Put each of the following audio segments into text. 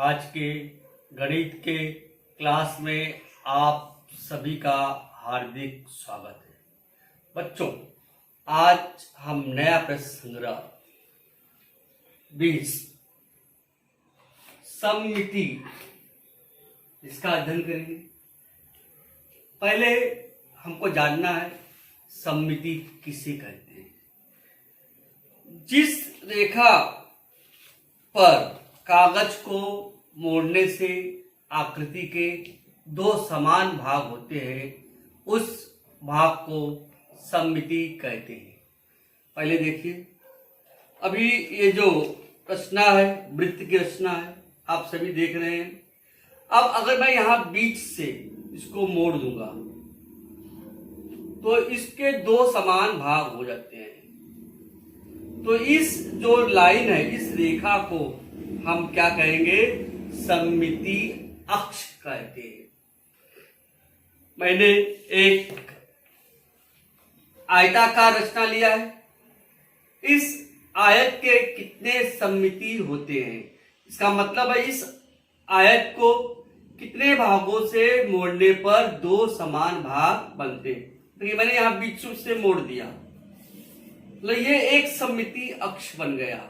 आज के गणित के क्लास में आप सभी का हार्दिक स्वागत है। बच्चों, आज हम नया प्रश्न संग्रह 20 सममिति इसका अध्ययन करेंगे। पहले हमको जानना है सममिति किसे कहते हैं। जिस रेखा पर कागज को मोड़ने से आकृति के दो समान भाग होते हैं, उस भाग को सममिति कहते हैं। पहले देखिए, अभी ये जो रचना है वृत्त की रचना है, आप सभी देख रहे हैं। अब अगर मैं यहां बीच से इसको मोड़ दूंगा तो इसके दो समान भाग हो जाते हैं। तो इस जो लाइन है, इस रेखा को हम क्या कहेंगे? सममिति अक्ष कहते हैं। मैंने एक आयताकार रचना लिया है। इस आयत के कितने सममिति होते हैं? इसका मतलब है इस आयत को कितने भागों से मोड़ने पर दो समान भाग बनते हैं। देखिए, मैंने यहां बीच से मोड़ दिया, तो ये एक सममिति अक्ष बन गया।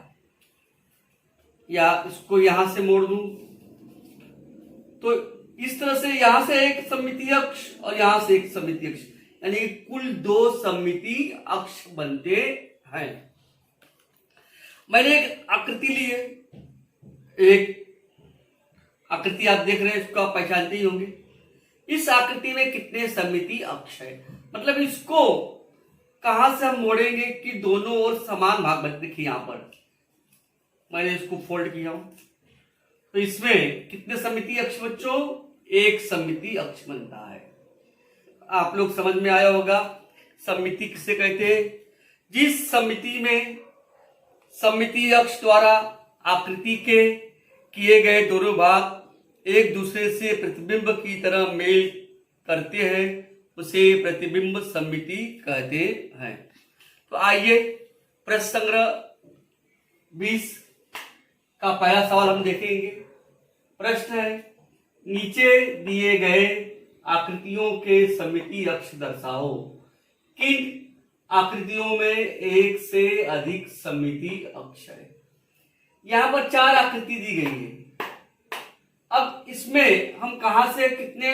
या इसको यहां से मोड़ दूं तो इस तरह से यहां से एक सममिति अक्ष और यहां से एक सममिति अक्ष, यानी कुल दो सममिति अक्ष बनते हैं। मैंने एक आकृति ली है। एक आकृति आप देख रहे हैं, इसको आप पहचानते ही होंगे। इस आकृति में कितने सममिति अक्ष है? मतलब इसको कहां से हम मोड़ेंगे कि दोनों ओर समान भाग बनते। देखिए, यहां पर मैंने इसको फोल्ड किया हूं, तो इसमें कितने सममिति अक्ष बच्चों? एक सममिति अक्ष बनता है। आप लोग समझ में आया होगा सममिति किसे कहते हैं। जिस सममिति में सममिति अक्ष द्वारा आकृति के किए गए दोनों भाग एक दूसरे से प्रतिबिंब की तरह मेल करते हैं, उसे प्रतिबिंब सममिति कहते हैं। तो आइए प्रश्न संग्रह 20 का पहला सवाल हम देखेंगे। प्रश्न है, नीचे दिए गए आकृतियों के सममिति अक्ष दर्शाओ। किन आकृतियों में एक से अधिक सममिति अक्ष है? यहां पर 4 आकृति दी गई है। अब इसमें हम कहां से कितने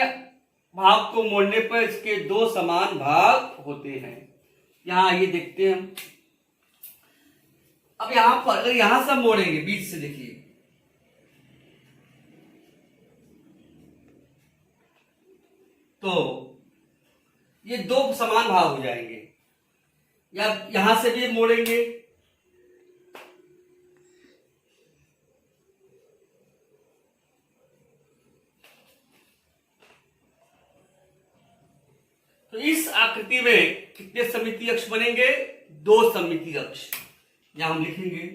भाग को मोड़ने पर इसके दो समान भाग होते हैं, यहां ये देखते हैं हम। अब यहां पर अगर यहां से हम मोड़ेंगे बीच से, देखिए तो ये दो समान भाग हो जाएंगे। या यहां से भी मोड़ेंगे तो इस आकृति में कितने सममिति अक्ष बनेंगे? दो सममिति अक्ष। यहां हम लिखेंगे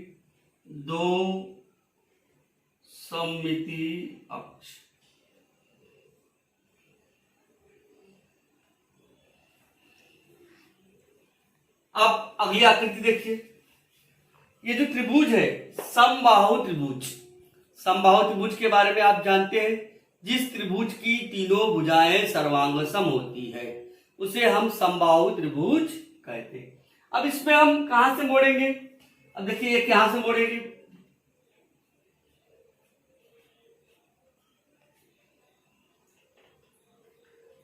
दो सममिति अक्ष। अब अगली आकृति देखिए। ये जो त्रिभुज है समबाहु त्रिभुज। समबाहु त्रिभुज के बारे में आप जानते हैं। जिस त्रिभुज की तीनों भुजाएं सर्वांगसम होती है उसे हम समबाहु त्रिभुज कहते हैं। अब इसमें हम कहां से मोड़ेंगे? अब देखिए, एक यहां से मोड़ेंगे,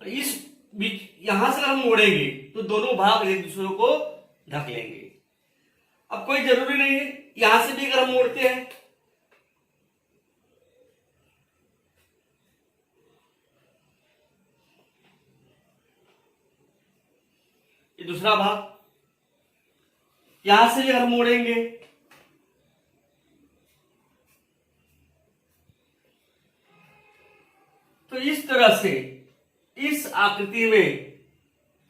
इस बीच यहां से हम मोड़ेंगे तो दोनों भाग एक दूसरे को ढक लेंगे। अब कोई जरूरी नहीं है, यहां से भी अगर हम मोड़ते हैं ये दूसरा भाग, यहां से भी अगर हम मोड़ेंगे तो इस तरह से इस आकृति में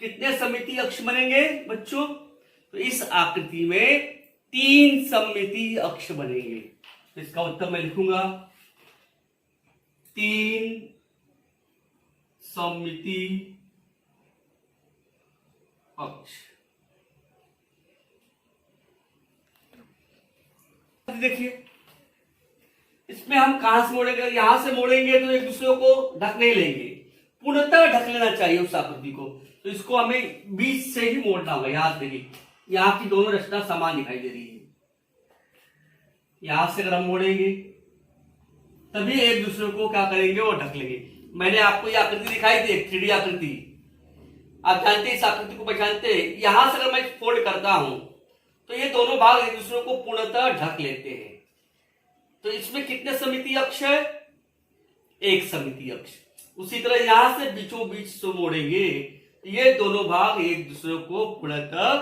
कितने सममिति अक्ष बनेंगे बच्चों? तो इस आकृति में 3 सममिति अक्ष बनेंगे। तो इसका उत्तर मैं लिखूंगा 3 सममिति अक्ष। देखिए, इसमें हम कहां से मोड़ेंगे, यहां से मोड़ेंगे तो एक दूसरे को ढक नहीं लेंगे, पूर्णतः ढक लेना चाहिए उस आकृति को। तो इसको हमें बीच से ही मोड़ना होगा। यहां देखिए, यहाँ की दोनों रचना समान दिखाई दे रही है। यहां से अगर हम मोड़ेंगे तभी एक दूसरे को क्या करेंगे, वो ढक लेंगे। मैंने आपको ये आकृति दिखाई थी, 3D आकृति, आप जानते हैं इस आकृति को पहचानते हैं। यहां से अगर मैं फोल्ड करता हूं तो ये दोनों भाग एक दूसरे को पूर्णतः ढक लेते हैं। तो इसमें कितने सममितीय अक्ष है, एक सममितीय अक्ष। उसी तरह यहां से बीचों बीच से मोड़ेंगे, ये दोनों भाग एक दूसरे को पूर्णतः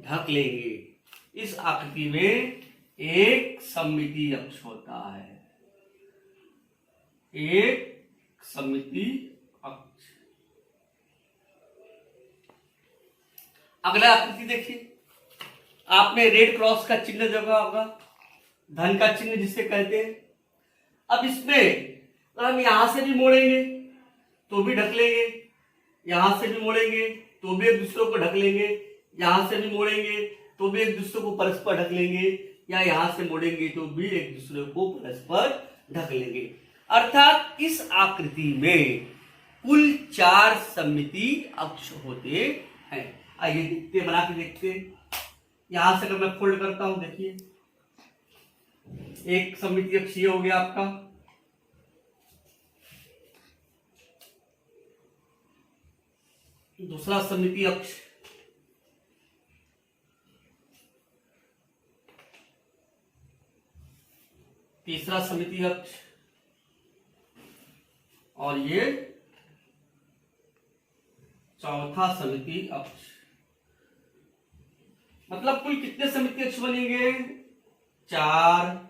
ढक लेंगे। इस आकृति में एक सममितीय अक्ष होता है, एक सममितीय अक्ष। अगला आकृति देखिए, आपने रेड क्रॉस का चिन्ह देखा होगा, धन का चिन्ह जिसे कहते हैं। अब इसमें तो हम यहां से भी मोड़ेंगे तो भी ढक लेंगे, यहां से भी मोड़ेंगे तो भी एक दूसरे को ढक लेंगे, यहां से भी मोड़ेंगे तो भी एक दूसरे को परस्पर ढक लेंगे, या यहां से मोड़ेंगे तो भी एक दूसरे को परस्पर ढक लेंगे। अर्थात इस आकृति में कुल 4 सममितीय अक्ष होते हैं। आइए देखते, बना के देखते हैं। यहां से अगर मैं फोल्ड करता हूं, देखिए एक सममितीय अक्ष ये हो गया आपका, दूसरा सममितीय अक्ष, तीसरा सममितीय अक्ष, और ये चौथा सममितीय अक्ष। मतलब कुल कितने सममितीय अक्ष बनेंगे, 4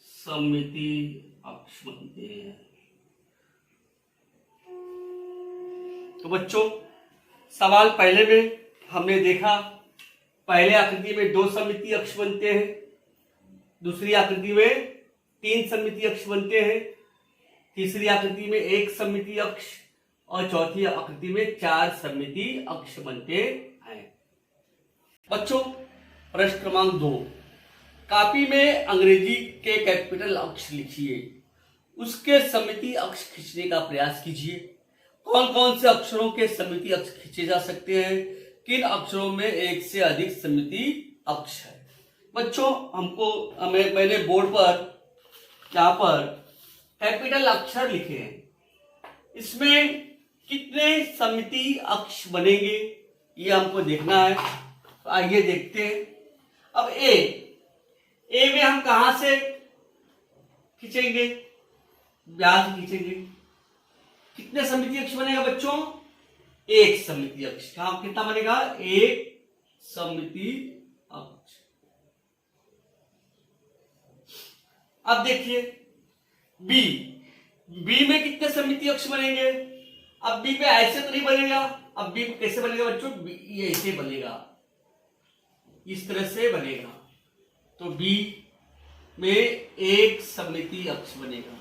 सममितीय अक्ष बनते हैं। तो बच्चों, सवाल पहले में हमने देखा, पहले आकृति में 2 सममितीय अक्ष बनते हैं, दूसरी आकृति में 3 सममितीय अक्ष बनते हैं, तीसरी आकृति में 1 सममितीय अक्ष, और चौथी आकृति में 4 सममितीय अक्ष बनते हैं। बच्चों, प्रश्न क्रमांक 2, कॉपी में अंग्रेजी के कैपिटल अक्ष लिखिए, उसके सममितीय अक्ष खींचने का प्रयास कीजिए। कौन कौन से अक्षरों के सममितीय अक्ष खींचे जा सकते हैं, किन अक्षरों में एक से अधिक सममितीय अक्ष है। बच्चों, मैंने बोर्ड पर यहाँ पर कैपिटल अक्षर लिखे हैं, इसमें कितने सममितीय अक्ष बनेंगे ये हमको देखना है। तो आइए देखते हैं। अब ए में हम कहां से खींचेंगे, यहां से खींचेंगे। कितने सममितीय अक्ष बनेगा बच्चों, एक सममितीय अक्ष। कितना बनेगा, एक सममितीय अक्ष। अब देखिए बी में कितने सममितीय अक्ष बनेंगे। अब बी पे ऐसे तो नहीं बनेगा, अब बी कैसे बनेगा बच्चों, ये ऐसे बनेगा, इस तरह से बनेगा। तो बी में एक सममितीय अक्ष बनेगा।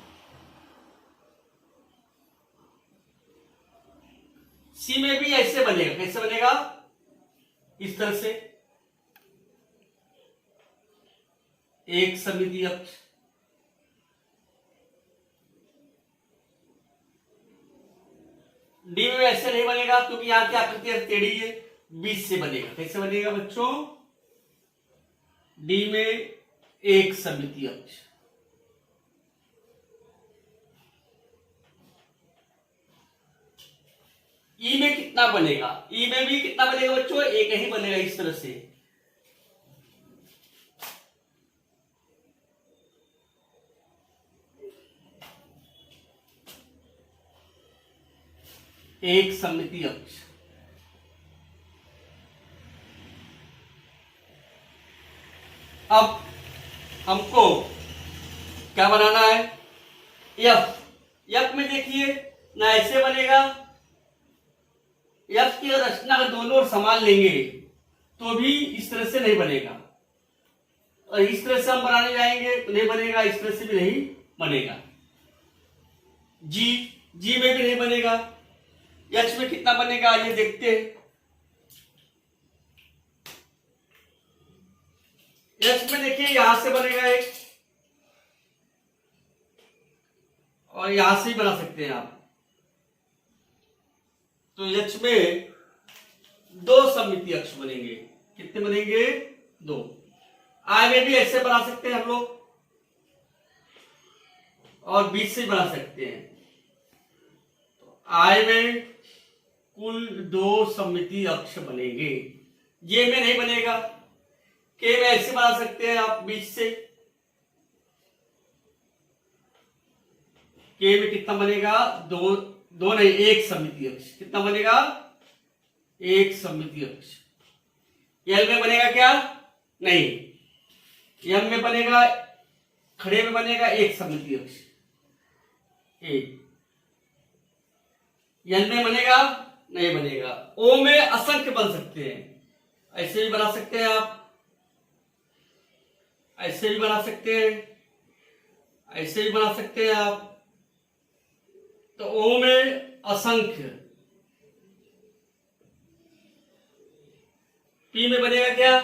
सी में भी ऐसे बनेगा, कैसे बनेगा, इस तरह से एक सममितीय अक्ष। डी में ऐसे नहीं बनेगा क्योंकि यहां की आकृति टेढ़ी है, बीच से बनेगा। कैसे बनेगा बच्चों, डी में एक सममितीय अक्ष। ई में कितना बनेगा, ई में भी कितना बनेगा बच्चों, एक ही बनेगा, इस तरह से। एक सममितीय अक्ष। अब हमको क्या बनाना है, एफ में देखिए ना ऐसे बनेगा, एफ की रचना का दोनों ओर समान लेंगे तो भी इस तरह से नहीं बनेगा, और इस तरह से हम बनाने जाएंगे तो नहीं बनेगा, इस तरह से भी नहीं बनेगा। जी में भी नहीं बनेगा। एच में कितना बनेगा ये देखते हैं। एच में देखिए यहां से बनेगा एक, और यहां से ही बना सकते हैं आप। तो एच में दो सममितीय अक्ष बनेंगे। कितने बनेंगे? दो। आई में भी ऐसे बना सकते हैं हम लोग, और बीच से बना सकते हैं। तो आई में कुल दो सममितीय अक्ष बनेंगे। जे में नहीं बनेगा। के में ऐसे बना सकते हैं आप बीच से। के में कितना बनेगा? दो, दो नहीं, एक सममितीय अक्ष। कितना बनेगा? एक सममितीय अक्ष। एल में बनेगा क्या? नहीं। एम में बनेगा, खड़े में बनेगा एक सममितीय अक्ष, एक। एल में बनेगा? नहीं बनेगा। ओ में असंख्य बन सकते हैं। ऐसे भी बना सकते हैं आप, ऐसे भी बना सकते हैं, ऐसे भी बना सकते हैं आप। तो ओ में असंख्य। पी में बनेगा क्या?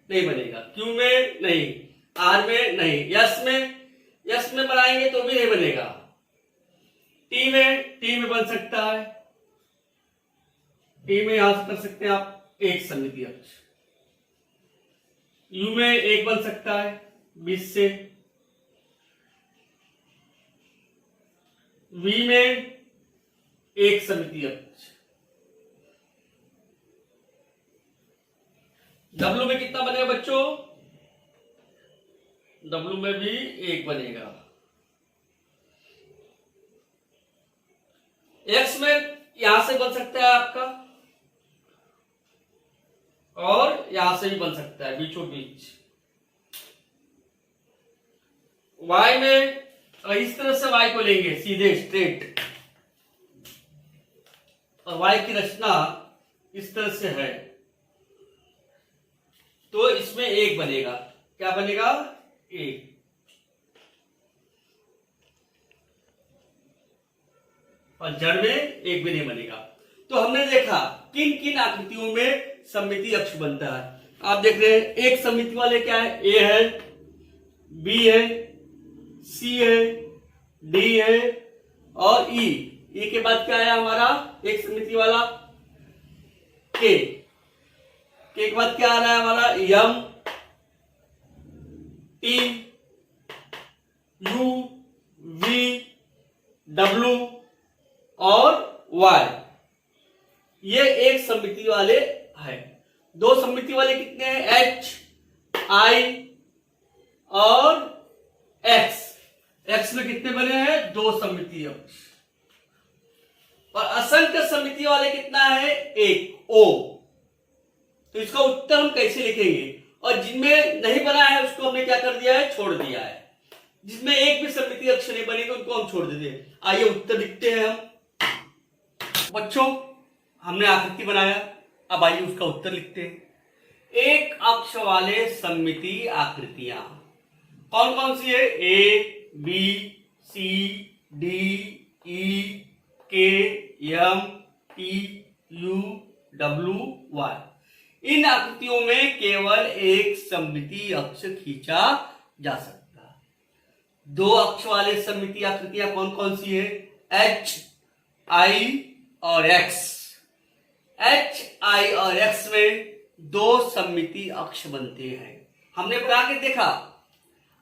नहीं बनेगा। क्यू में नहीं, आर में नहीं, यस में बनाएंगे तो भी नहीं बनेगा। टी में बन सकता है। टी में यहां से कर सकते हैं आप एक सममितीय अक्ष। यू में एक बन सकता है बीच से। वी में एक सममितीय अक्ष। डब्ल्यू में कितना बनेगा बच्चों? डब्ल्यू में भी एक बनेगा। एक्स में यहां से बन सकता है आपका, और यहां से भी बन सकता है बीचों बीच। वाई में इस तरह से वाई को लेंगे सीधे स्ट्रेट, और वाई की रचना इस तरह से है, तो इसमें एक बनेगा। क्या बनेगा? एक। और जड़ में एक भी नहीं बनेगा। तो हमने देखा किन किन आकृतियों में सममितीय अक्ष बनता है। आप देख रहे हैं एक सममिति वाले क्या है? ए है, बी है, सी है, डी है और ई। ई के बाद क्या है हमारा एक सममिति वाला? के। के बाद क्या आ रहा है हमारा? यम, टी, यू, वी, डब्ल्यू और वाई। ये एक सममिति वाले है। दो सममिति वाले कितने हैं? एच, आई और एक्स। एक्स में कितने बने हैं? दो सममितीय अक्ष। और असंख्य सममिति वाले कितना है? एक, ओ। तो इसका उत्तर हम कैसे लिखेंगे? और जिनमें नहीं बना है उसको हमने क्या कर दिया है? छोड़ दिया है। जिसमें एक भी सममितीय अक्ष नहीं बनेगा उनको हम छोड़ देते हैं। आइए उत्तर लिखते हैं हम। बच्चों हमने आकृति बनाया, अब आइए उसका उत्तर लिखते हैं। एक अक्ष वाले सममितीय आकृतियां कौन कौन सी है? ए, बी, सी, D, E, K, M, T, U, W, Y. इन आकृतियों में केवल एक सममितीय अक्ष खींचा जा सकता है। दो अक्ष वाले सममितीय आकृतियां कौन कौन सी है? एच, आई और एक्स। एच, आई और एक्स में दो सममितीय अक्ष बनते हैं। हमने बना के देखा।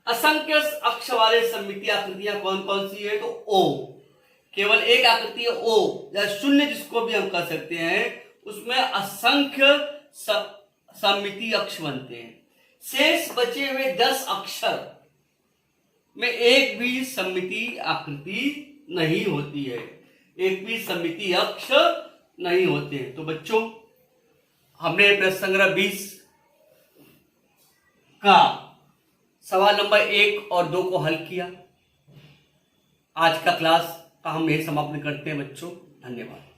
असंख्य अक्ष वाले सममितीय आकृतियां कौन कौन सी है? तो ओ। केवल एक आकृति है ओ, या शून्य जिसको भी हम कह सकते हैं, उसमें असंख्य सममितीय अक्ष बनते हैं। शेष बचे हुए 10 अक्षर में एक भी सममितीय आकृति नहीं होती है, एक भी सममितीय अक्ष नहीं होते हैं। तो बच्चों हमने प्रश्न संग्रह 20 का सवाल नंबर 1 और 2 को हल किया। आज का क्लास का हम यही समापन करते हैं बच्चों। धन्यवाद।